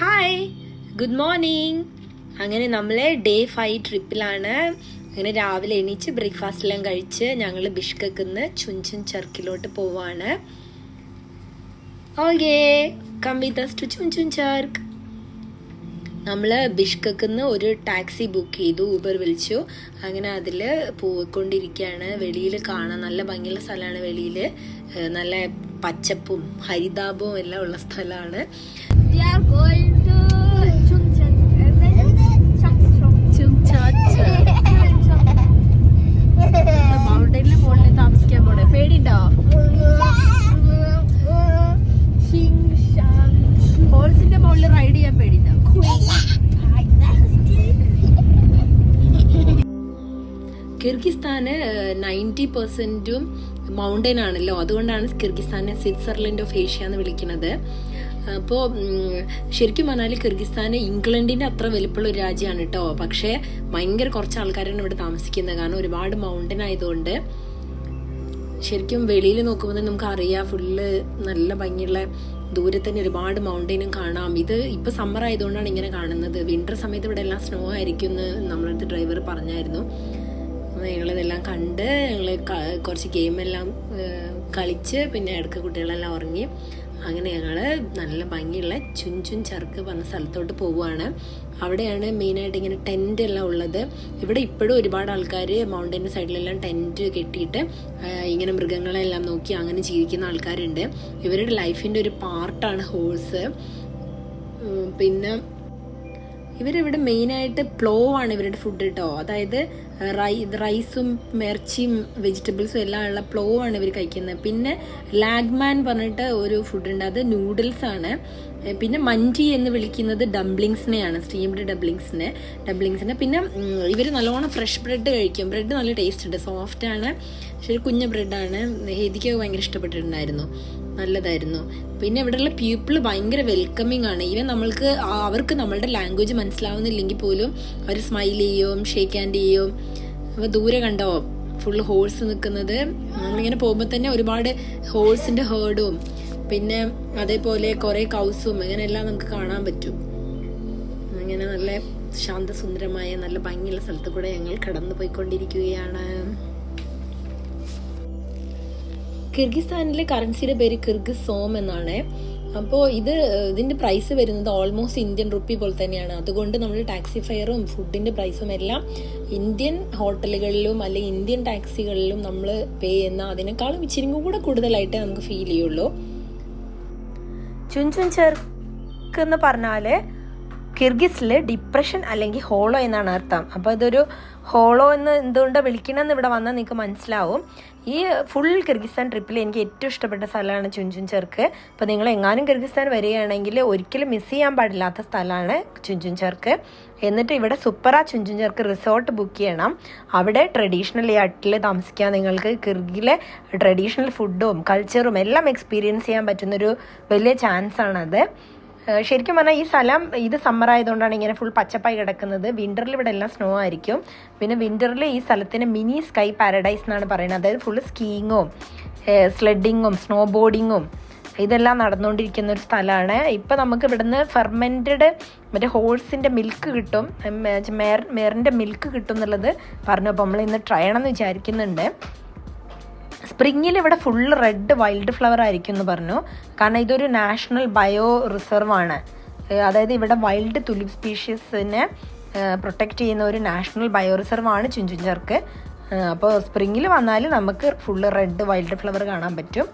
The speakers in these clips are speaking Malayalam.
Hi, good morning. അങ്ങനെ നമ്മൾ ഡേ 5 ട്രിപ്പിലാണ്. അങ്ങനെ രാവിലെ എണീച്ച് ബ്രേക്ക്ഫാസ്റ്റ് എല്ലാം കഴിച്ച് ഞങ്ങൾ ബിഷ്കക്കിന്ന് ചുൻചുൻ ചർക്കിലോട്ട് പോവാണ്. Okay, come with us to ചുൻചുൻ ചർക്ക്. നമ്മൾ ബിഷ്കക്കിന്ന് ഒരു ടാക്സി ബുക്ക് ചെയ്തു, ഊബർ വിളിച്ചു. അങ്ങനെ അതിൽ പോയിക്കൊണ്ടിരിക്കുകയാണ്. വെളിയിൽ കാണാൻ നല്ല ഭംഗിയുള്ള സ്ഥലമാണ്. വെളിയിൽ നല്ല പച്ചപ്പും ഹരിതാപവും എല്ലാം ഉള്ള സ്ഥലമാണ്. മൗണ്ടനിലെ മുകളിൽ താമസിക്കാൻ പോണേ. പേടിണ്ടോ? ഹോൾസിന്റെ മുകളിൽ റൈഡ് ചെയ്യാൻ പേടിണ്ടോ? കിർഗിസ്ഥാന് 90% മൗണ്ടൻ ആണല്ലോ, അതുകൊണ്ടാണ് കിർഗിസ്ഥാനെ സ്വിറ്റ്സർലൻഡ് ഓഫ് ഏഷ്യ എന്ന് വിളിക്കുന്നത്. അപ്പോൾ ശരിക്കും പറഞ്ഞാൽ കിർഗിസ്ഥാൻ ഇംഗ്ലണ്ടിൻ്റെ അത്ര വലിപ്പമുള്ള ഒരു രാജ്യമാണ് കേട്ടോ. പക്ഷേ ഭയങ്കര കുറച്ച് ആൾക്കാരാണ് ഇവിടെ താമസിക്കുന്നത്, കാരണം ഒരുപാട് മൗണ്ടൻ ആയതുകൊണ്ട്. ശരിക്കും വെളിയിൽ നോക്കുമ്പോൾ നമുക്ക് അറിയാം, ഫുള്ള് നല്ല ഭംഗിയുള്ള ദൂരെ തന്നെ ഒരുപാട് മൗണ്ടനും കാണാം. ഇത് ഇപ്പോൾ സമ്മർ ആയതുകൊണ്ടാണ് ഇങ്ങനെ കാണുന്നത്. വിൻ്റർ സമയത്ത് ഇവിടെ എല്ലാം സ്നോ ആയിരിക്കും എന്ന് നമ്മളടുത്ത് ഡ്രൈവർ പറഞ്ഞായിരുന്നു. ഞങ്ങളിതെല്ലാം കണ്ട് ഞങ്ങൾ കുറച്ച് ഗെയിമെല്ലാം കളിച്ച് പിന്നെ ഇടയ്ക്ക് കുട്ടികളെല്ലാം ഉറങ്ങി. അങ്ങനെ ഞങ്ങൾ നല്ല ഭംഗിയുള്ള ചുൻചുൻ ചർക്ക് പറഞ്ഞ സ്ഥലത്തോട്ട് പോവുകയാണ്. അവിടെയാണ് മെയിനായിട്ട് ഇങ്ങനെ ടെൻ്റ് എല്ലാം ഉള്ളത്. ഇവിടെ ഇപ്പോഴും ഒരുപാട് ആൾക്കാർ മൗണ്ടൻ്റെ സൈഡിലെല്ലാം ടെൻറ്റ് കെട്ടിയിട്ട് ഇങ്ങനെ മൃഗങ്ങളെല്ലാം നോക്കി അങ്ങനെ ജീവിക്കുന്ന ആൾക്കാരുണ്ട്. ഇവരുടെ ലൈഫിൻ്റെ ഒരു പാർട്ടാണ് ഹോഴ്സ്. പിന്നെ ഇവരിവിടെ മെയിനായിട്ട് പ്ലോ ആണ് ഇവരുടെ ഫുഡ് കേട്ടോ. അതായത് റൈസും മിർച്ചിയും വെജിറ്റബിൾസും എല്ലാം ഉള്ള പ്ലോ ആണ് ഇവർ കഴിക്കുന്നത്. പിന്നെ ലാഗ്മാൻ പറഞ്ഞിട്ട് ഒരു ഫുഡുണ്ട്, അത് നൂഡിൽസ് ആണ്. പിന്നെ മഞ്ചി എന്ന് വിളിക്കുന്നത് ഡംപ്ലിങ്സിനെയാണ്, സ്റ്റീംഡ് ഡംപ്ലിങ്സിനെ. പിന്നെ ഇവർ നല്ലോണം ഫ്രഷ് ബ്രെഡ് കഴിക്കും. ബ്രെഡ് നല്ല ടേസ്റ്റ് ഉണ്ട്, സോഫ്റ്റ് ആണ്. പക്ഷേ കുഞ്ഞ ബ്രെഡാണ്. ഹേദിക്ക് ഭയങ്കര ഇഷ്ടപ്പെട്ടിട്ടുണ്ടായിരുന്നു, നല്ലതായിരുന്നു. പിന്നെ ഇവിടെയുള്ള പീപ്പിൾ ഭയങ്കര വെൽക്കമിങ് ആണ്. ഈവൻ അവർക്ക് നമ്മളുടെ ലാംഗ്വേജ് മനസ്സിലാവുന്നില്ലെങ്കിൽ പോലും അവർ സ്മൈൽ ചെയ്യും, ഷേക്ക് ഹാൻഡ് ചെയ്യും. അപ്പോൾ ദൂരെ കണ്ടോ ഫുള്ള് ഹോഴ്സ് നിൽക്കുന്നത്. നമ്മളിങ്ങനെ പോകുമ്പോൾ തന്നെ ഒരുപാട് ഹോഴ്സിൻ്റെ ഹേർഡും പിന്നെ അതേപോലെ കുറേ കൗസും ഇങ്ങനെയെല്ലാം നമുക്ക് കാണാൻ പറ്റും. അങ്ങനെ നല്ല ശാന്തസുന്ദരമായ നല്ല ഭംഗിയുള്ള സ്ഥലത്ത് കൂടെ ഞങ്ങൾ കടന്നു പോയിക്കൊണ്ടിരിക്കുകയാണ്. കിർഗിസ്ഥാനിലെ കറൻസിയുടെ പേര് കിർഗിസ് സോം എന്നാണ്. അപ്പോൾ ഇതിൻ്റെ പ്രൈസ് വരുന്നത് ഓൾമോസ്റ്റ് ഇന്ത്യൻ റുപ്പി പോലെ തന്നെയാണ്. അതുകൊണ്ട് നമ്മൾ ടാക്സി ഫെയറും ഫുഡിൻ്റെ പ്രൈസും എല്ലാം ഇന്ത്യൻ ഹോട്ടലുകളിലും അല്ലെങ്കിൽ ഇന്ത്യൻ ടാക്സികളിലും നമ്മൾ പേ ചെയ്യുന്ന അതിനേക്കാളും ഇച്ചിരി കൂടെ കൂടുതലായിട്ടേ നമുക്ക് ഫീൽ ചെയ്യുള്ളൂ. ചുൻചുൻ ചർക്ക് എന്ന് പറഞ്ഞാൽ കിർഗിസിൽ ഡിപ്രഷൻ അല്ലെങ്കിൽ ഹോളോ എന്നാണ് അർത്ഥം. അപ്പോൾ ഇതൊരു ഹോളോ എന്ന് എന്തുകൊണ്ടാണ് വിളിക്കണമെന്ന് ഇവിടെ വന്നാൽ നിങ്ങൾക്ക് മനസ്സിലാവും. ഈ ഫുൾ കിർഗിസ്ഥാൻ ട്രിപ്പിൽ എനിക്ക് ഏറ്റവും ഇഷ്ടപ്പെട്ട സ്ഥലമാണ് ചുൻചുൻ ചർക്ക്. അപ്പോൾ നിങ്ങൾ എങ്ങാനും കിർഗിസ്ഥാൻ വരികയാണെങ്കിൽ ഒരിക്കലും മിസ് ചെയ്യാൻ പാടില്ലാത്ത സ്ഥലമാണ് ചുൻചുൻ ചർക്ക്. എന്നിട്ട് ഇവിടെ സുപ്പറ ചുൻചുൻ ചർക്ക് റിസോർട്ട് ബുക്ക് ചെയ്യണം. അവിടെ ട്രഡീഷണൽ ഹട്ടിൽ താമസിക്കാൻ നിങ്ങൾക്ക് കിർഗിലെ ട്രഡീഷണൽ ഫുഡും കൾച്ചറും എല്ലാം എക്സ്പീരിയൻസ് ചെയ്യാൻ പറ്റുന്നൊരു വലിയ ചാൻസാണത്. ശരിക്കും പറഞ്ഞാൽ ഈ സ്ഥലം ഇത് സമ്മർ ആയതുകൊണ്ടാണ് ഇങ്ങനെ ഫുൾ പച്ചപ്പായി കിടക്കുന്നത്. വിൻ്ററിൽ ഇവിടെ എല്ലാം സ്നോ ആയിരിക്കും. പിന്നെ വിൻ്ററിൽ ഈ സ്ഥലത്തിന് മിനി സ്കൈ പാരഡൈസ് എന്നാണ് പറയുന്നത്. അതായത് ഫുള്ള് സ്കീയിങ്ങും സ്ലെഡിങ്ങും സ്നോ ബോർഡിങ്ങും ഇതെല്ലാം നടന്നുകൊണ്ടിരിക്കുന്ന ഒരു സ്ഥലമാണ്. ഇപ്പം നമുക്ക് ഇവിടുന്ന് ഫെർമെൻറ്റഡ് മറ്റേ ഹോഴ്സിൻ്റെ മിൽക്ക് കിട്ടും, മേറിൻ്റെ മിൽക്ക് കിട്ടും എന്നുള്ളത് പറഞ്ഞു. അപ്പോൾ നമ്മൾ ഇന്ന് ട്രൈ ചെയ്യണമെന്ന് വിചാരിക്കുന്നുണ്ട്. സ്പ്രിങ്ങിൽ ഇവിടെ ഫുള്ള് റെഡ് വൈൽഡ് ഫ്ലവർ ആയിരിക്കും എന്ന് പറഞ്ഞു. കാരണം ഇതൊരു നാഷണൽ ബയോ റിസർവ് ആണ്. അതായത് ഇവിടെ വൈൽഡ് തുലിപ് സ്പീഷീസിനെ പ്രൊട്ടക്റ്റ് ചെയ്യുന്ന ഒരു നാഷണൽ ബയോ റിസർവ് ആണ് ചുൻചുൻ ചർക്ക്. അപ്പോൾ സ്പ്രിങ്ങിൽ വന്നാൽ നമുക്ക് ഫുള്ള് റെഡ് വൈൽഡ് ഫ്ലവർ കാണാൻ പറ്റും.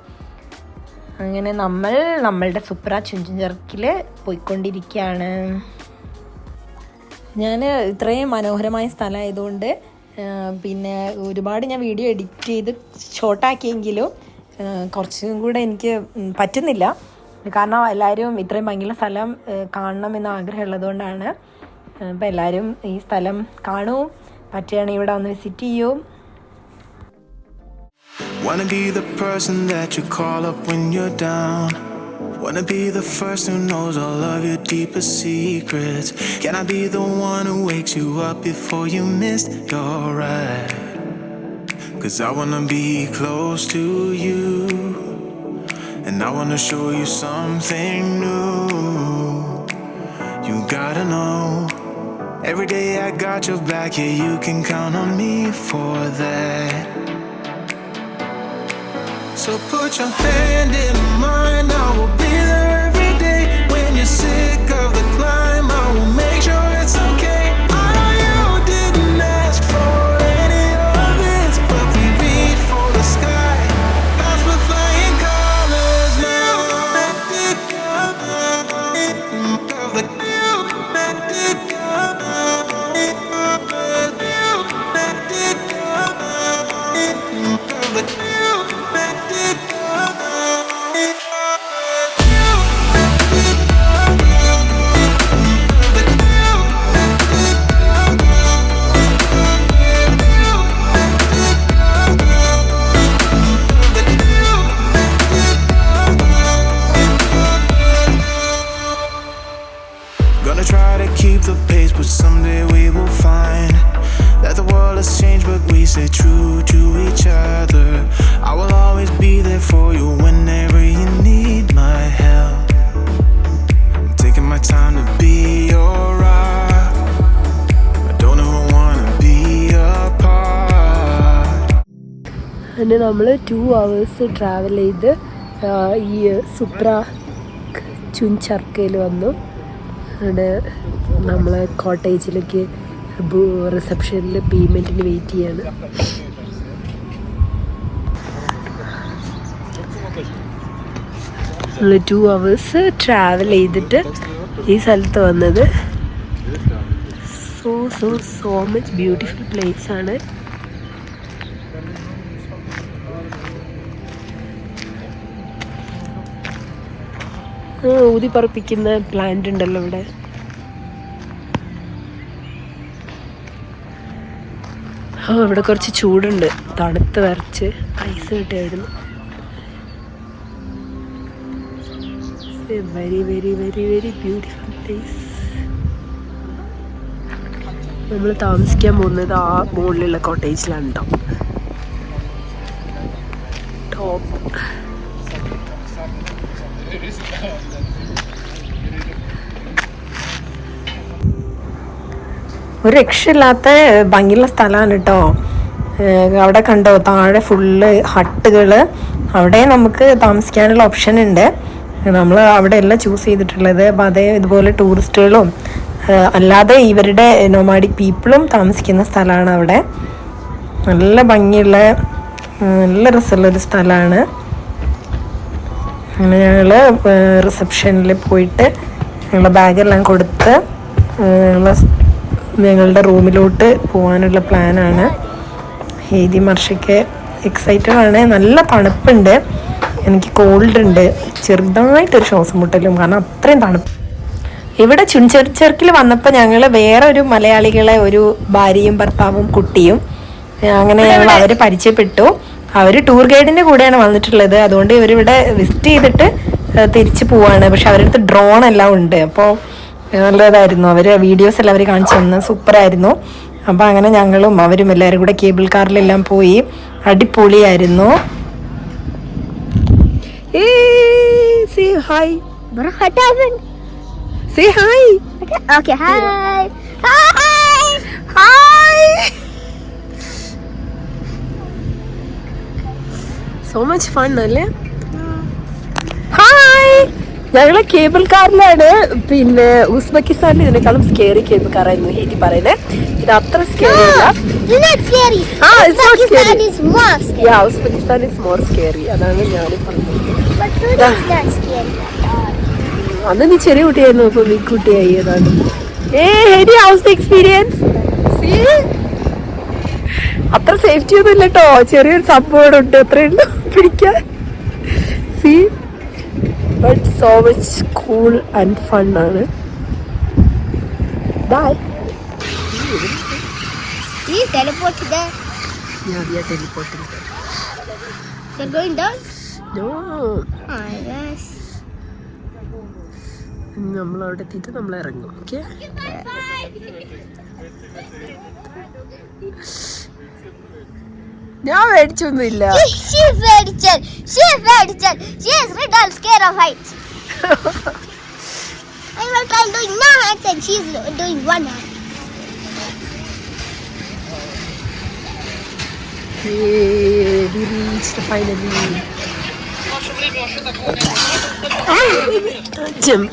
അങ്ങനെ നമ്മളുടെ സുപ്ര ചുൻചുൻ ചർക്കിൽ പോയിക്കൊണ്ടിരിക്കുകയാണ്. ഞാൻ ഇത്രയും മനോഹരമായ സ്ഥലമായതുകൊണ്ട് പിന്നെ ഒരുപാട് ഞാൻ വീഡിയോ എഡിറ്റ് ചെയ്ത് ഷോർട്ടാക്കിയെങ്കിലും കുറച്ചും കൂടെ എനിക്ക് പറ്റുന്നില്ല. കാരണം എല്ലാവരും ഇത്രയും ഭംഗിയുള്ള സ്ഥലം കാണണമെന്ന് ആഗ്രഹമുള്ളതുകൊണ്ടാണ്. അപ്പോൾ എല്ലാവരും ഈ സ്ഥലം കാണൂ, പറ്റുകയാണെങ്കിൽ ഇവിടെ ഒന്ന് വിസിറ്റ് ചെയ്യൂ. Wanna be the person that you call up when you're down. Wanna be the first who knows all of your deepest secrets. Can I be the one who wakes you up before you missed your ride? 'Cause I wanna be close to you, and I wanna show you something new. know. Every day I got your back, yeah, you can count on me for that. So put your hand in mine, I will be there every day. When you're sick of the climb, I will make sure it's okay. I know you didn't ask for any of this, but we reach for the sky. That's what flying colors now. Gonna try to keep the pace, but someday we will find that the world has changed, but we stay true to each other. I will always be there for you whenever you need my help. I'm taking my time to be your rock. I don't ever wanna be apart. പിന്നെ നമ്മൾ 2 hours ട്രാവൽ ചെയ്ത് ഈ സുപ്ര ചുൻചർക്കയിൽ വന്നു. അവിടെ നമ്മൾ കോട്ടേജിലേക്ക് റിസപ്ഷനിൽ പേയ്മെൻറ്റിന് വെയിറ്റ് ചെയ്യാണ്. നമ്മൾ 2 hours ട്രാവൽ ചെയ്തിട്ട് ഈ സ്ഥലത്ത് വന്നത്. സോ മച്ച് ബ്യൂട്ടിഫുൾ പ്ലേസ് ആണ്. ഊതി പറപ്പിക്കുന്ന പ്ലാന്റ് ഉണ്ടല്ലോ ഇവിടെ. ഇവിടെ കുറച്ച് ചൂടുണ്ട്, തണുത്ത് വരച്ച് ഐസ് കിട്ടിയായിരുന്നു. Very very very very beautiful place. നമ്മൾ താമസിക്കാൻ പോകുന്നത് ആ മുകളിലുള്ള കോട്ടേജിലാണ് കേട്ടോ. ടോപ്പ് ഒരു രക്ഷയില്ലാത്ത ഭംഗിയുള്ള സ്ഥലമാണ് കേട്ടോ. അവിടെ കണ്ടോ താഴെ ഫുള്ള് ഹട്ടുകൾ. അവിടെ നമുക്ക് താമസിക്കാനുള്ള ഓപ്ഷൻ ഉണ്ട്. നമ്മൾ അവിടെ എല്ലാം ചൂസ് ചെയ്തിട്ടുള്ളത്. അപ്പം അതേ ഇതുപോലെ ടൂറിസ്റ്റുകളും അല്ലാതെ ഇവരുടെ നൊമാഡിക് പീപ്പിളും താമസിക്കുന്ന സ്ഥലമാണ് അവിടെ. നല്ല ഭംഗിയുള്ള നല്ല രസമുള്ളൊരു സ്ഥലമാണ്. അങ്ങനെ ഞങ്ങൾ റിസപ്ഷനിൽ പോയിട്ട് ഞങ്ങളുടെ ബാഗെല്ലാം കൊടുത്ത് ഞങ്ങളുടെ റൂമിലോട്ട് പോകാനുള്ള പ്ലാനാണ്. ഹേദി മർഷയ്ക്ക് എക്സൈറ്റഡ് ആണ്. നല്ല തണുപ്പുണ്ട്, എനിക്ക് കോൾഡ് ഉണ്ട്, ചെറുതായിട്ടൊരു ശ്വാസം മുട്ടലും, കാരണം അത്രയും തണുപ്പ്. ഇവിടെ ചുൻചർക്കിൽ വന്നപ്പോൾ ഞങ്ങൾ വേറെ ഒരു മലയാളികളെ, ഒരു ഭാര്യയും ഭർത്താവും കുട്ടിയും, അങ്ങനെ ഞങ്ങൾ അവരെ പരിചയപ്പെട്ടു. അവർ ടൂർ ഗൈഡിൻ്റെ കൂടെയാണ് വന്നിട്ടുള്ളത്. അതുകൊണ്ട് ഇവരിവിടെ വിസിറ്റ് ചെയ്തിട്ട് തിരിച്ച് പോവാണ്. പക്ഷെ അവരുടെ അടുത്ത് ഡ്രോൺ എല്ലാം ഉണ്ട്. അപ്പോൾ നല്ലതായിരുന്നു. അവർ വീഡിയോസ് എല്ലാം അവർ കാണിച്ചു തന്നു, സൂപ്പറായിരുന്നു. അപ്പോൾ അങ്ങനെ ഞങ്ങളും അവരും എല്ലാവരും കൂടെ കേബിൾ കാറിലെല്ലാം പോയി. അടിപൊളിയായിരുന്നു. Say hi. Say hi. Okay, hi. Hi. So much fun അല്ലേ? ഹായ്. ഞങ്ങള് കേബിൾ കാറിലാണ്. പിന്നെ ഉസ്ബെക്കിസ്ഥാനിൽ ഇതിനേക്കാളും സ്കേറി കേബിൾ കാറായിരുന്നു ഹേദി പറയുന്നത്. ഇത് അത്ര സ്കേറി അല്ല. Uzbekistan is more scary. അതാണ് ഞാൻ പറഞ്ഞത്. അന്ന് നീ ചെറിയ കുട്ടിയായിരുന്നു, ഇപ്പൊ ബിഗ് കുട്ടിയായി. അതാണ്. ഹേദി, ഹൗസ് ദി എക്സ്പീരിയൻസ്? അത്ര സേഫ്റ്റി ഒന്നും ഇല്ല കേട്ടോ. ചെറിയൊരു സംഭവം ഉണ്ട്, അത്രയുണ്ട് പിടിക്കാൻ. C but so much cool and fun ആണ്. By. Teleport to there. Yeah, we are teleporting. They're going down? No. Oh, yes. നമ്മളവിടെ എത്തിയിട്ട് നമ്മൾ ഇറങ്ങും. ഓക്കെ. ഞാൻ മേടിച്ചൊന്നുമില്ല. She is very chill. She is red and scared of heights. I'm doing no hands and she's doing one hand. We reached finally. Jump.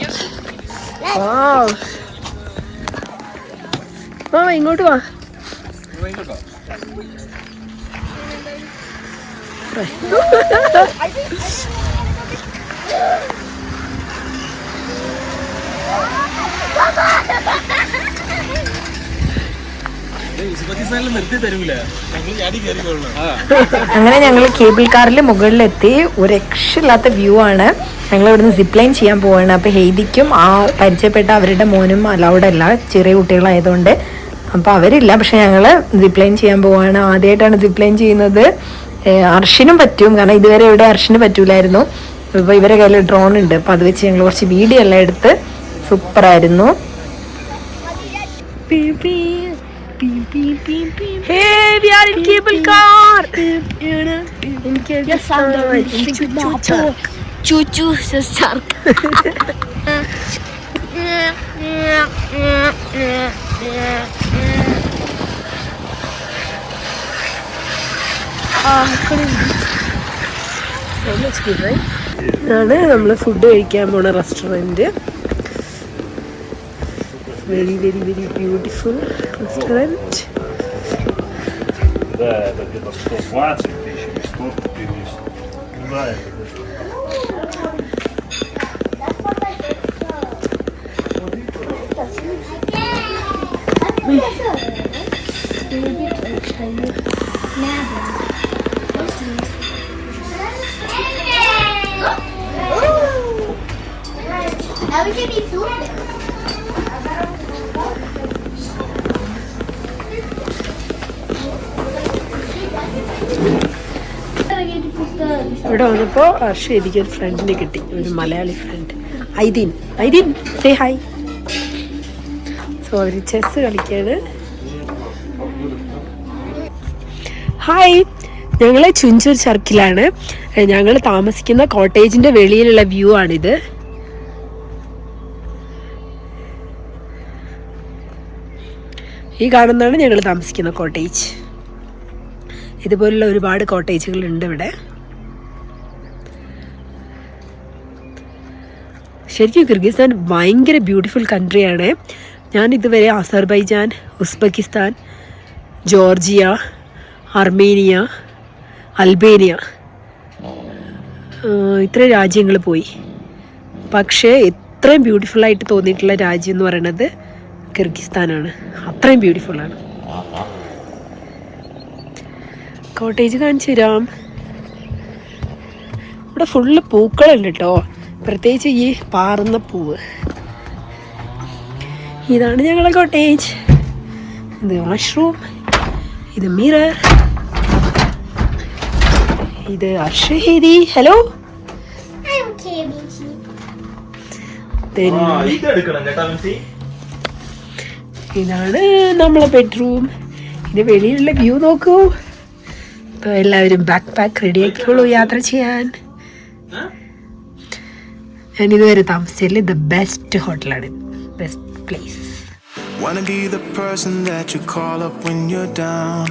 Wow. Mama, ഇങ്ങോട്ട് വാ. അങ്ങനെ ഞങ്ങൾ കേബിൾ കാറിൽ മുകളിലെത്തി. ഒരു രക്ഷയില്ലാത്ത വ്യൂ ആണ്. ഞങ്ങൾ ഇവിടുന്ന് സിപ്പ് ലൈൻ ചെയ്യാൻ പോവാണ്. അപ്പോൾ ഹെയ്ദിക്കും ആ പരിചയപ്പെട്ട അവരുടെ മോനും അലൗഡ് അല്ല, ചെറിയ കുട്ടികളായതുകൊണ്ട്. അപ്പോൾ അവരില്ല, പക്ഷെ ഞങ്ങൾ സിപ്പ് ലൈൻ ചെയ്യാൻ പോവാണ്. ആദ്യമായിട്ടാണ് സിപ്പ് ലൈൻ ചെയ്യുന്നത്. അർഷിനും പറ്റും, കാരണം ഇതുവരെ ഇവിടെ അർഷിന് പറ്റൂലായിരുന്നു. ഇപ്പോൾ ഇവരെ കയ്യിൽ ഡ്രോൺ ഉണ്ട്, അപ്പോൾ അത് വെച്ച് ഞങ്ങൾ കുറച്ച് വീഡിയോ എല്ലാം എടുത്ത് സൂപ്പറായിരുന്നു. Hey, we are in cable car. In cable car. Choo-choo, sister. So much good, right? ഇതാണ് നമ്മൾ ഫുഡ് കഴിക്കാൻ പോണ restaurant. Very, very, very beautiful restaurant. Да, это где-то 120 тысяч, 150. Да, это Now we should be soup. ഇവിടെ വന്നപ്പോൾ ഹർഷ എനിക്ക് ഒരു ഫ്രണ്ടിനെ കിട്ടി, ഒരു മലയാളി ഫ്രണ്ട്, ഐദീൻ. ഐദീൻ, സേ ഹായ്. സോ അവർ ചെസ് കളിക്കാണ്. ഹായ്, ഞങ്ങൾ ചുഞ്ചൂർ സർക്കിലാണ്. ഞങ്ങൾ താമസിക്കുന്ന കോട്ടേജിൻ്റെ വെളിയിലുള്ള വ്യൂ ആണിത്. ഈ കാണുന്നതാണ് ഞങ്ങൾ താമസിക്കുന്ന കോട്ടേജ്. ഇതുപോലുള്ള ഒരുപാട് കോട്ടേജുകളുണ്ട് ഇവിടെ. ശരിക്കും കിർഗിസ്ഥാൻ ഭയങ്കര ബ്യൂട്ടിഫുൾ കൺട്രിയാണ്. ഞാൻ ഇതുവരെ Azerbaijan, Uzbekistan, Georgia, Armenia, Albania ഇത്രയും രാജ്യങ്ങൾ പോയി. പക്ഷേ ഇത്രയും ബ്യൂട്ടിഫുള്ളായിട്ട് തോന്നിയിട്ടുള്ള രാജ്യം എന്ന് പറയുന്നത് കിർഗിസ്ഥാനാണ്. അത്രയും ബ്യൂട്ടിഫുള്ളാണ്. കോട്ടേജ് കാണിച്ചു തരാം. ഇവിടെ ഫുള്ള് പൂക്കളുണ്ട് കേട്ടോ, പ്രത്യേകിച്ച് ഈ പാറുന്ന പൂവ്. ഇതാണ് ഞങ്ങളെ കോട്ടേജ്. ഇത് വാഷ്റൂം, ഇത് മിറർ, ഇത് അർഷഹേദി. ഹലോ. I'm KBG. ഇതാണ് നമ്മളെ ബെഡ്റൂം. ഇത് വെളിയിലുള്ള വ്യൂ നോക്കൂ. അപ്പോൾ എല്ലാവരും ബാക്ക് പാക്ക് റെഡി ആക്കിക്കോളൂ യാത്ര ചെയ്യാൻ. ഞാൻ ഇതുവരെ താമസിച്ചതിൽ ദ ബെസ്റ്റ് ഹോട്ടലാണ്, best place. Wanna be the person that you call up when you're down.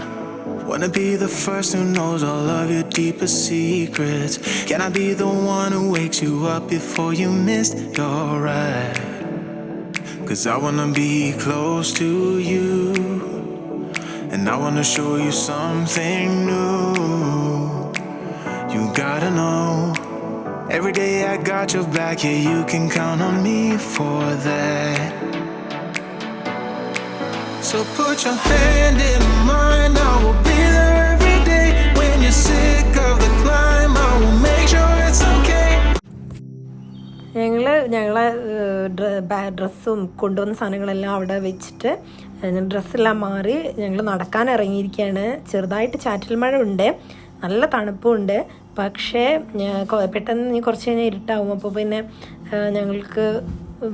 Wanna be the first who knows all of your deepest secrets. Can I be the one who wakes you up before you miss your ride? 'Cause I wanna be close to you, and I wanna show you something new. You gotta know, every day I got your back, yeah, you can count on me for that. So put your hand in mine, I will be there every day. When you're sick of the climb, I will make sure it's okay. ഞങ്ങളെ ഡ്രസ്സും കൊണ്ടുവന്ന സാധനങ്ങളെല്ലാം അവിടെ വെച്ചിട്ട് ഡ്രസ്സെല്ലാം മാറി ഞങ്ങൾ നടക്കാൻ ഇറങ്ങിയിരിക്കുകയാണ്. ചെറുതായിട്ട് ചാറ്റൽ മഴ ഉണ്ട്, നല്ല തണുപ്പുണ്ട്. പക്ഷേ പെട്ടെന്ന് കുറച്ച് കഴിഞ്ഞാൽ ഇരുട്ടാവും. അപ്പോൾ പിന്നെ ഞങ്ങൾക്ക്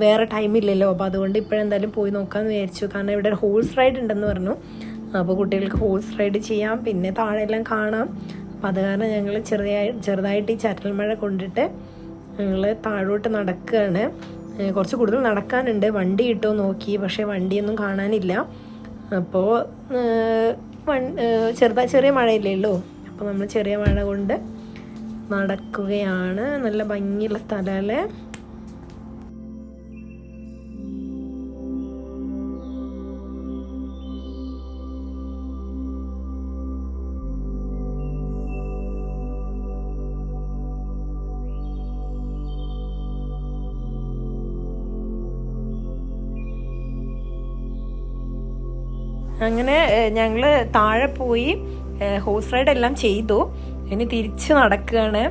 വേറെ ടൈമില്ലല്ലോ. അപ്പോൾ അതുകൊണ്ട് ഇപ്പോഴെന്തായാലും പോയി നോക്കാമെന്ന് വിചാരിച്ചു. കാരണം ഇവിടെ ഹോഴ്സ് റൈഡ് ഉണ്ടെന്ന് പറഞ്ഞു. അപ്പോൾ കുട്ടികൾക്ക് ഹോഴ്സ് റൈഡ് ചെയ്യാം, പിന്നെ താഴെല്ലാം കാണാം. അപ്പോൾ അത് കാരണം ഞങ്ങൾ ചെറുതായിട്ട് ഈ ചാറ്റൽ മഴ കൊണ്ടിട്ട് ഞങ്ങൾ താഴോട്ട് നടക്കുകയാണ്. കുറച്ച് കൂടുതൽ നടക്കാനുണ്ട്. വണ്ടി കിട്ടുമോ നോക്കി, പക്ഷേ വണ്ടിയൊന്നും കാണാനില്ല. അപ്പോൾ ചെറിയ മഴയില്ലേ ഉള്ളൂ. അപ്പോൾ നമ്മൾ ചെറിയ മഴ കൊണ്ട് നടക്കുകയാണ്. നല്ല ഭംഗിയുള്ള സ്ഥലമല്ലേ. അങ്ങനെ ഞങ്ങൾ താഴെ പോയി ഹോഴ്സ് റൈഡ് എല്ലാം ചെയ്തു. ഇനി തിരിച്ച് നടക്കുകയാണ്.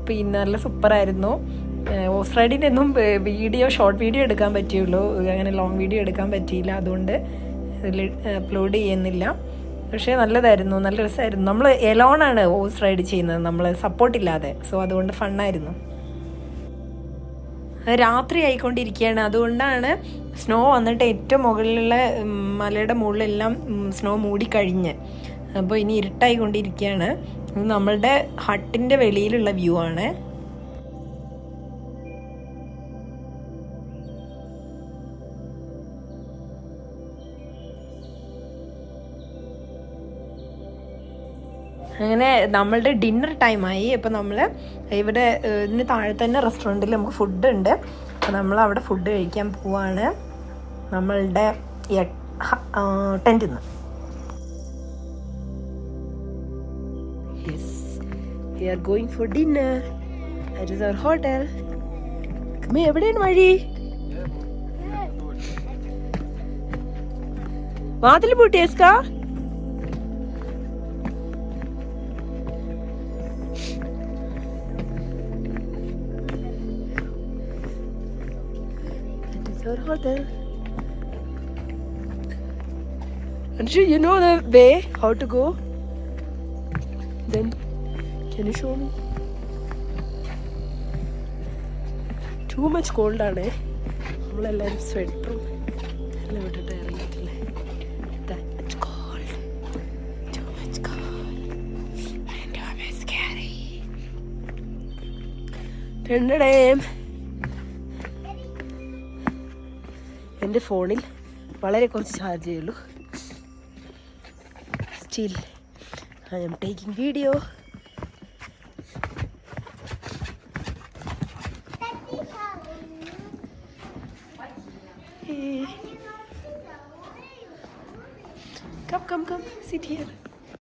പിന്നെ നല്ല സൂപ്പറായിരുന്നു. ഹോഴ്സ് റൈഡിൻ്റെ ഒന്നും ഷോർട്ട് വീഡിയോ എടുക്കാൻ പറ്റിയുള്ളൂ, അങ്ങനെ ലോങ് വീഡിയോ എടുക്കാൻ പറ്റിയില്ല. അതുകൊണ്ട് ഇതിൽ അപ്ലോഡ് ചെയ്യുന്നില്ല. പക്ഷേ നല്ലതായിരുന്നു, നല്ല രസമായിരുന്നു. നമ്മൾ എലോണാണ് ഹോഴ്സ് റൈഡ് ചെയ്യുന്നത്, നമ്മൾ സപ്പോർട്ടില്ലാതെ. സോ അതുകൊണ്ട് ഫണ്ണായിരുന്നു. രാത്രി ആയിക്കൊണ്ടിരിക്കുകയാണ്. അതുകൊണ്ടാണ് സ്നോ വന്നിട്ട് ഏറ്റവും മുകളിലുള്ള മലയുടെ മുകളിലെല്ലാം സ്നോ മൂടിക്കഴിഞ്ഞ്. അപ്പോൾ ഇനി ഇരുട്ടായിക്കൊണ്ടിരിക്കുകയാണ്. ഇത് നമ്മളുടെ ഹട്ടിൻ്റെ വെളിയിലുള്ള വ്യൂ ആണ്. അങ്ങനെ നമ്മളുടെ ഡിന്നർ ടൈമായി. അപ്പോൾ നമ്മൾ ഇവിടെ ഇതിന് താഴെ തന്നെ റെസ്റ്റോറൻറ്റിൽ നമുക്ക് ഫുഡ് ഉണ്ട്. അപ്പോൾ നമ്മൾ അവിടെ ഫുഡ് കഴിക്കാൻ പോവാണ് നമ്മളുടെ ടെൻറ്റിൽ നിന്ന്. We are going for dinner. That is our hotel. എവിടെയാണ് വഴി? വാതിൽ പൂട്ടിയേസ്കാ? That is our hotel. Anshu, you know the way how to go? Then can you show me? Too much cold ആണ്. നമ്മളെല്ലാവരും സ്വെറ്ററും എല്ലാം ഇട്ടിട്ട് ഇറങ്ങിയിട്ടില്ലേ. That much cold. Too much cold. And too much scary. എൻ്റെ ഫോണിൽ വളരെ കുറച്ച് ചാർജ് ചെയ്യുള്ളൂ. Still, I am taking video. Come, sit here.